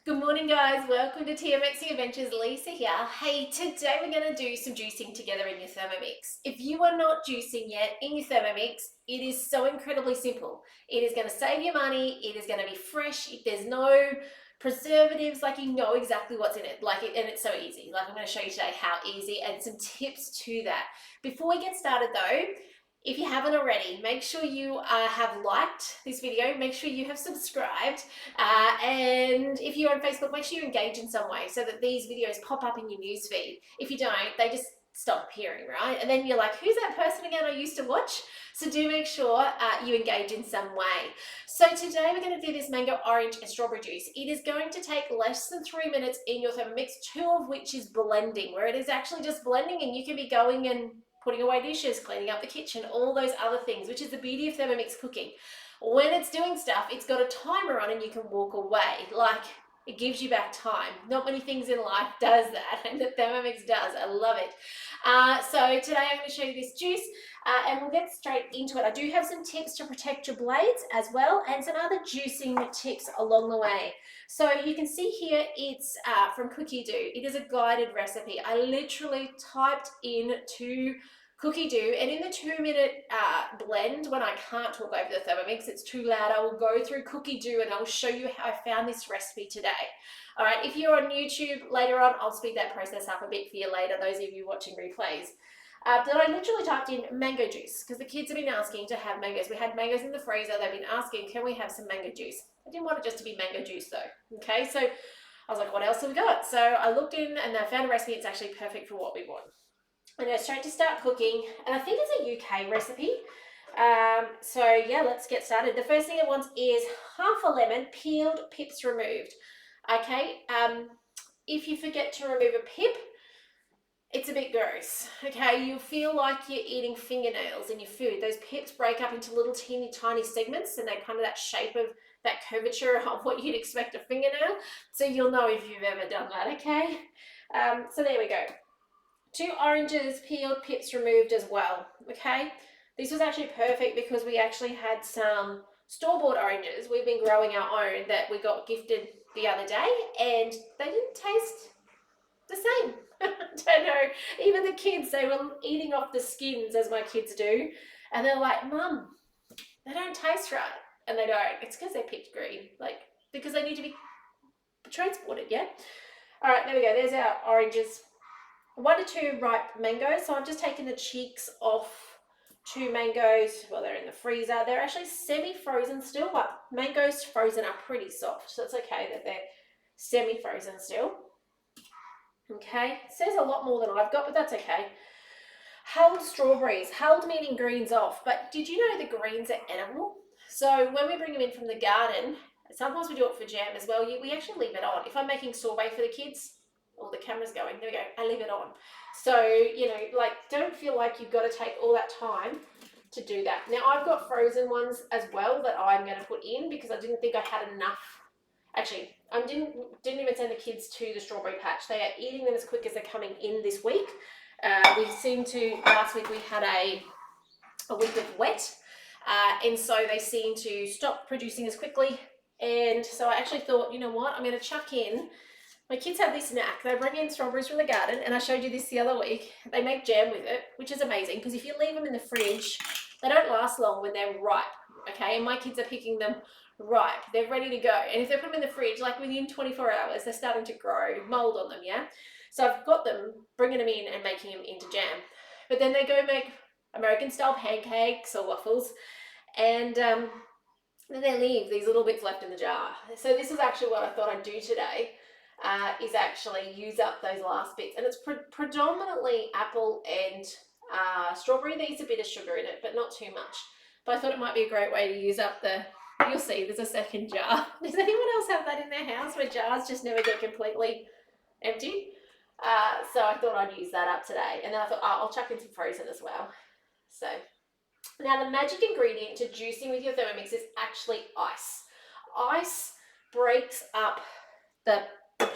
Good morning, guys. Welcome to TMX Adventures. Lisa here. Hey, today we're going to do some juicing together in your Thermomix. If you are not juicing yet in your Thermomix, it is so incredibly simple. It is going to save you money. It is going to be fresh. There's no preservatives, like you know exactly what's in it. And it's so easy. Like I'm going to show you today how easy and some tips to that. Before we get started though, if you haven't already, make sure you have liked this video, make sure you have subscribed, and if you're on Facebook, make sure you engage in some way so that these videos pop up in your newsfeed. If you don't, they just stop appearing, right? And then you're like, who's that person again I used to watch? So do make sure you engage in some way. So today we're going to do this mango, orange, and strawberry juice. It is going to take less than 3 minutes in your Thermomix, 2 of which is blending, where it is actually just blending and you can be going and putting away dishes, cleaning up the kitchen, all those other things, which is the beauty of Thermomix cooking. When it's doing stuff, it's got a timer on and you can walk away. Like, it gives you back time. Not many things in life does that, and the Thermomix does. I love it. So today I'm going to show you this juice, and we'll get straight into it. I do have some tips to protect your blades as well, and some other juicing tips along the way. So you can see here it's from Cookidoo. It is a guided recipe. I literally typed into Cookidoo, and in the 2-minute blend, when I can't talk over the Thermomix, it's too loud, I will go through Cookidoo and I'll show you how I found this recipe today. All right, if you're on YouTube later on, I'll speed that process up a bit for you later, those of you watching replays. But I literally typed in mango juice because the kids have been asking to have mangoes. We had mangoes in the freezer. They've been asking, can we have some mango juice? I didn't want it just to be mango juice though. Okay, so I was like, what else have we got? So I looked in and I found a recipe. It's actually perfect for what we want. And I straight to start cooking, and I think it's a UK recipe. So yeah, let's get started. The first thing it wants is half a lemon, peeled, pips removed. Okay, if you forget to remove a pip, it's a bit gross. Okay, you feel like you're eating fingernails in your food. Those pips break up into little teeny tiny segments, and they're kind of that shape of that curvature of what you'd expect a fingernail. So you'll know if you've ever done that. Okay, so there we go. 2 oranges, peeled, pips removed as well, okay? This was actually perfect because we actually had some store-bought oranges. We've been growing our own that we got gifted the other day, and they didn't taste the same. I don't know. Even the kids, they were eating off the skins, as my kids do, and they're like, Mum, they don't taste right. And they don't. It's because they're picked green, like, because they need to be transported, yeah? All right, there we go. There's our oranges. 1 to 2 ripe mangoes. So I've just taken the cheeks off 2 mangoes. Well, they're in the freezer. They're actually semi-frozen still, but mangoes frozen are pretty soft. So it's okay that they're semi-frozen still. Okay, it says a lot more than I've got, but that's okay. Hulled strawberries. Hulled meaning greens off, but did you know the greens are edible? So when we bring them in from the garden, sometimes we do it for jam as well. We actually leave it on. If I'm making sorbet for the kids, oh, the camera's going, there we go, I leave it on. So, you know, like, don't feel like you've got to take all that time to do that. Now, I've got frozen ones as well that I'm going to put in because I didn't think I had enough. Actually, I didn't even send the kids to the strawberry patch. They are eating them as quick as they're coming in this week. We seemed to, last week we had a week of wet, and so they seem to stop producing as quickly. And so I actually thought, you know what, I'm going to chuck in. My kids have this knack. They bring in strawberries from the garden, and I showed you this the other week. They make jam with it, which is amazing because if you leave them in the fridge, they don't last long when they're ripe, okay? And my kids are picking them ripe. They're ready to go. And if they put them in the fridge, like within 24 hours, they're starting to grow mold on them, yeah? So I've got them, bringing them in and making them into jam. But then they go make American-style pancakes or waffles, and then they leave these little bits left in the jar. So this is actually what I thought I'd do today. Is actually use up those last bits, and it's predominantly apple and strawberry. There's a bit of sugar in it, but not too much. But I thought it might be a great way to use up the, you'll see there's a second jar. Does anyone else have that in their house where jars just never get completely empty? So I thought I'd use that up today, and then I thought, oh, I'll chuck in some frozen as well. So now the magic ingredient to juicing with your Thermomix is actually ice. Ice breaks up the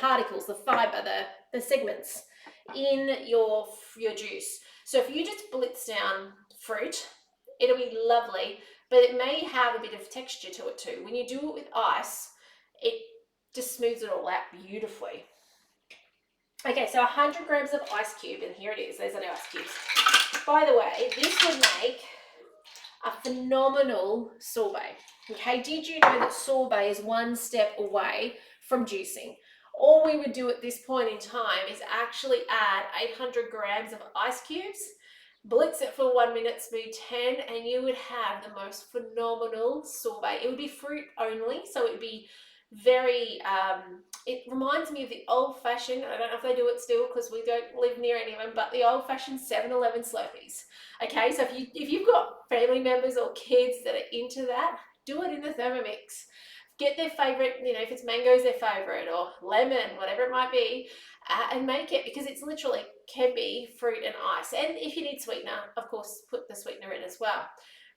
particles, the fiber, the segments in your juice. So if you just blitz down fruit, it'll be lovely, but it may have a bit of texture to it too. When you do it with ice, it just smooths it all out beautifully. Okay, so 100 grams of ice cube, and here it is. Those are the ice cubes. By the way, this would make a phenomenal sorbet. Okay, did you know that sorbet is one step away from juicing? All we would do at this point in time is actually add 800 grams of ice cubes, blitz it for 1 minute, speed 10, and you would have the most phenomenal sorbet. It would be fruit only, so it would be very, it reminds me of the old-fashioned, I don't know if they do it still because we don't live near anyone, but the old-fashioned 7-Eleven Slurpees. Okay, so if you've got family members or kids that are into that, do it in the Thermomix. Get their favorite, you know, if it's mango's their favorite or lemon, whatever it might be, and make it, because it's literally can be fruit and ice. And if you need sweetener, of course, put the sweetener in as well.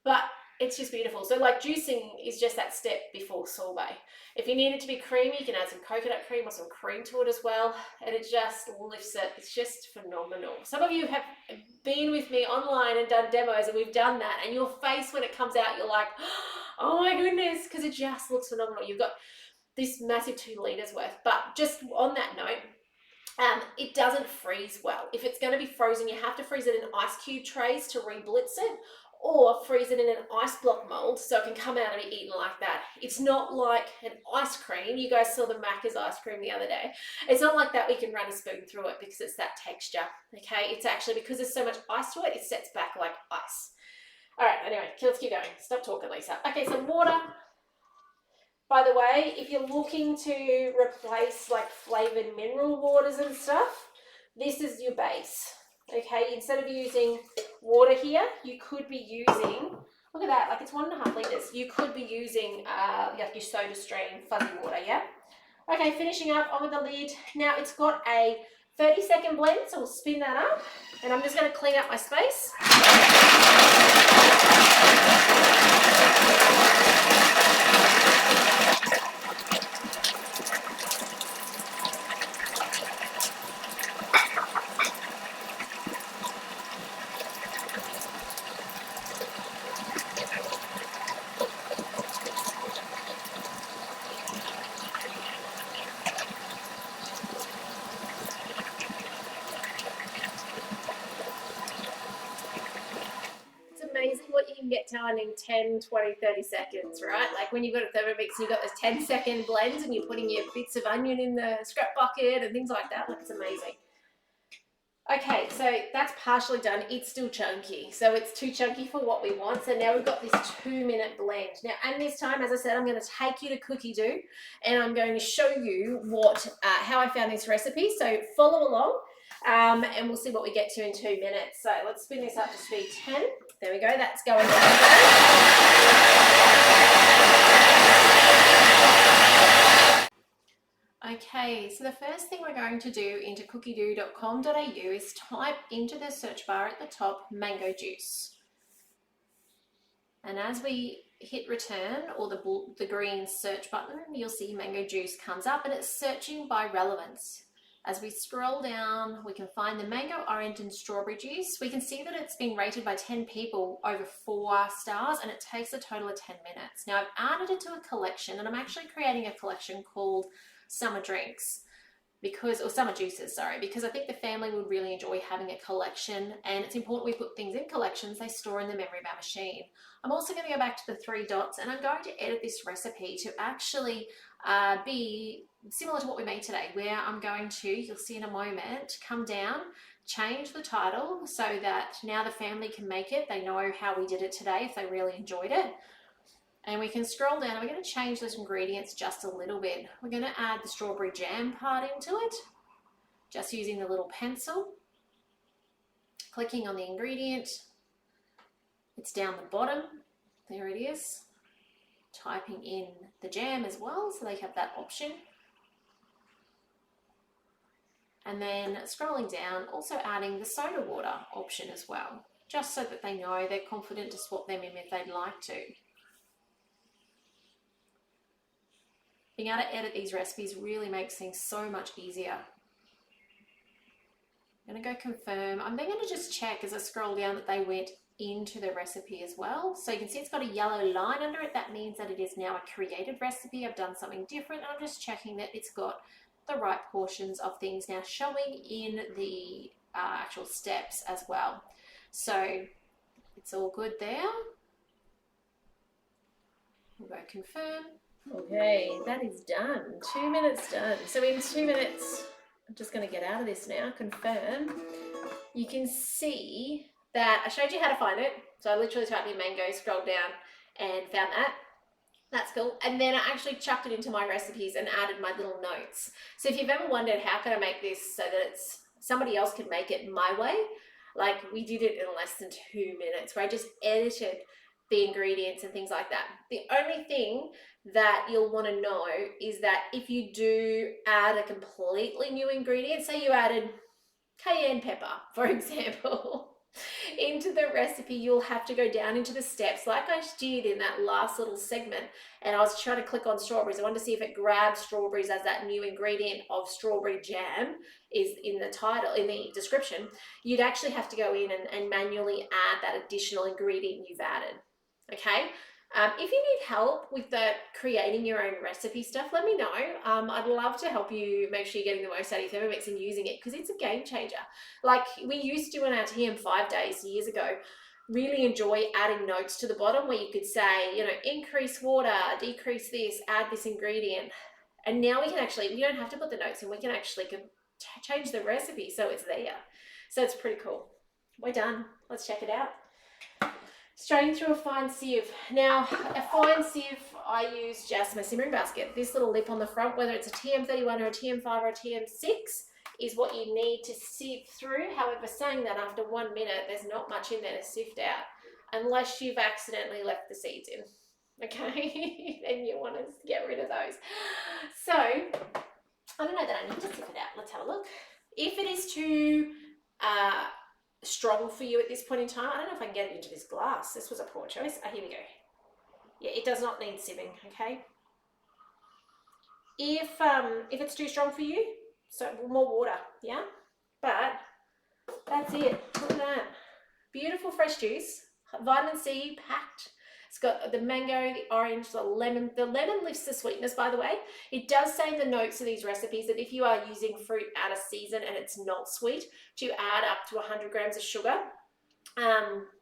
But it's just beautiful. So like juicing is just that step before sorbet. If you need it to be creamy, you can add some coconut cream or some cream to it as well, and it just lifts it. It's just phenomenal. Some of you have been with me online and done demos, and we've done that, and your face when it comes out, you're like, oh my goodness, because it just looks phenomenal. You've got this massive 2 liters worth. But just on that note, it doesn't freeze well. If it's going to be frozen, you have to freeze it in ice cube trays to re-blitz it, or freeze it in an ice block mold so it can come out and be eaten like that. It's not like an ice cream. You guys saw the Macca's ice cream the other day. It's not like that we can run a spoon through it because it's that texture, okay? It's actually, because there's so much ice to it, it sets back like ice. All right, anyway, let's keep going. Stop talking, Lisa. Okay, so water. By the way, if you're looking to replace like flavored mineral waters and stuff, this is your base. Okay, instead of using water here, you could be using, look at that, like it's 1.5 liters. You could be using like your soda stream fuzzy water, yeah? Okay, finishing up on with the lid. Now it's got a 30-second blend, so we'll spin that up, and I'm just going to clean up my space. Amazing what you can get done in 10, 20, 30 seconds, right? Like when you've got a Thermomix and you've got those 10-second blends and you're putting your bits of onion in the scrap bucket and things like that, like it's amazing. Okay, so that's partially done. It's still chunky, so it's too chunky for what we want. So now we've got this 2-minute blend. Now, and this time, as I said, I'm going to take you to Cookidoo, and I'm going to show you how I found this recipe. So follow along, and we'll see what we get to in 2 minutes. So let's spin this up to speed 10. There we go. That's going down. Okay, so the first thing we're going to do into cookidoo.com.au is type into the search bar at the top mango juice. And as we hit return or the green search button, you'll see mango juice comes up and it's searching by relevance. As we scroll down, we can find the mango, orange and strawberry juice. We can see that it's been rated by 10 people over 4 stars, and it takes a total of 10 minutes. Now I've added it to a collection, and I'm actually creating a collection called summer drinks, or summer juices, sorry, because I think the family would really enjoy having a collection, and it's important we put things in collections they store in the memory of our machine. I'm also going to go back to the 3 dots, and I'm going to edit this recipe to actually be similar to what we made today, where I'm going to, you'll see in a moment, come down, change the title so that now the family can make it. They know how we did it today if they really enjoyed it. And we can scroll down and we're going to change those ingredients just a little bit. We're going to add the strawberry jam part into it, just using the little pencil. Clicking on the ingredient. It's down the bottom. There it is. Typing in the jam as well, so they have that option. And then scrolling down, also adding the soda water option as well, just so that they know they're confident to swap them in if they'd like to. Being able to edit these recipes really makes things so much easier. I'm going to go confirm. I'm then going to just check as I scroll down that they went into the recipe as well. So you can see it's got a yellow line under it. That means that it is now a created recipe. I've done something different. I'm just checking that it's got the right portions of things now showing in the actual steps as well. So it's all good there. We'll go confirm. Okay, that is done. 2 minutes done. So in 2 minutes, I'm just going to get out of this now, confirm. You can see that I showed you how to find it. So I literally typed in mango, scrolled down and found that. That's cool. And then I actually chucked it into my recipes and added my little notes. So if you've ever wondered how can I make this so that it's somebody else can make it my way, like we did it in less than 2 minutes where I just edited the ingredients and things like that. The only thing that you'll want to know is that if you do add a completely new ingredient, say you added cayenne pepper, for example, into the recipe, you'll have to go down into the steps like I did in that last little segment. And I was trying to click on strawberries. I wanted to see if it grabs strawberries as that new ingredient of strawberry jam is in the title, in the description. You'd actually have to go in and manually add that additional ingredient you've added. Okay. If you need help with the creating your own recipe stuff, let me know. I'd love to help you make sure you're getting the most out of your Thermomix and using it, because it's a game changer. Like we used to in our TM5 days years ago, really enjoy adding notes to the bottom where you could say, you know, increase water, decrease this, add this ingredient. And now we can actually, we don't have to put the notes in, we can actually change the recipe so it's there. So it's pretty cool. We're done. Let's check it out. Straining through a fine sieve. Now, a fine sieve, I use just my simmering basket. This little lip on the front, whether it's a TM31 or a TM5 or a TM6, is what you need to sieve through. However, saying that, after 1 minute, there's not much in there to sift out, unless you've accidentally left the seeds in. Okay, then you want to get rid of those. So, I don't know that I need to sift it out. Let's have a look. If it is too strong for you at this point in time, I don't know if I can get it into this glass. This was a poor choice. Here we go. Yeah, it does not need sieving, okay? If it's too strong for you, so more water, yeah? But that's it. Look at that. Beautiful fresh juice, vitamin C packed. It's got the mango, the orange, the lemon. The lemon lifts the sweetness, by the way. It does say in the notes of these recipes that if you are using fruit out of season and it's not sweet, to add up to 100 grams of sugar.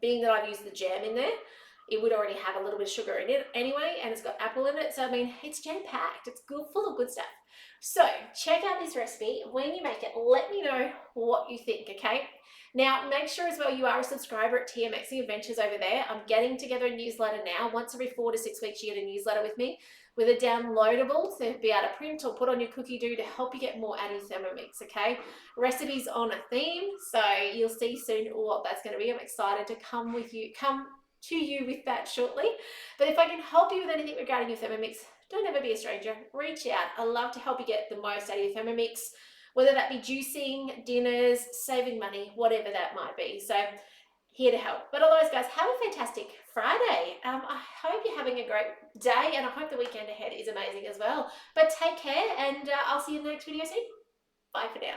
Being that I've used the jam in there, it would already have a little bit of sugar in it anyway, and it's got apple in it. So, I mean, it's jam-packed. It's good, full of good stuff. So, check out this recipe. When you make it, let me know what you think, okay? Now, make sure as well you are a subscriber at TMXing Adventures over there. I'm getting together a newsletter now. Once every 4 to 6 weeks, you get a newsletter with me with a downloadable to be able to print or put on your Cookidoo to help you get more out of your Thermomix, okay? Recipes on a theme, so you'll see soon what that's going to be. I'm excited to come to you with that shortly. But if I can help you with anything regarding your Thermomix, don't ever be a stranger. Reach out. I love to help you get the most out of your Thermomix, whether that be juicing, dinners, saving money, whatever that might be. So here to help. But otherwise, guys, have a fantastic Friday. I hope you're having a great day, and I hope the weekend ahead is amazing as well. But take care, and I'll see you in the next video soon. Bye for now.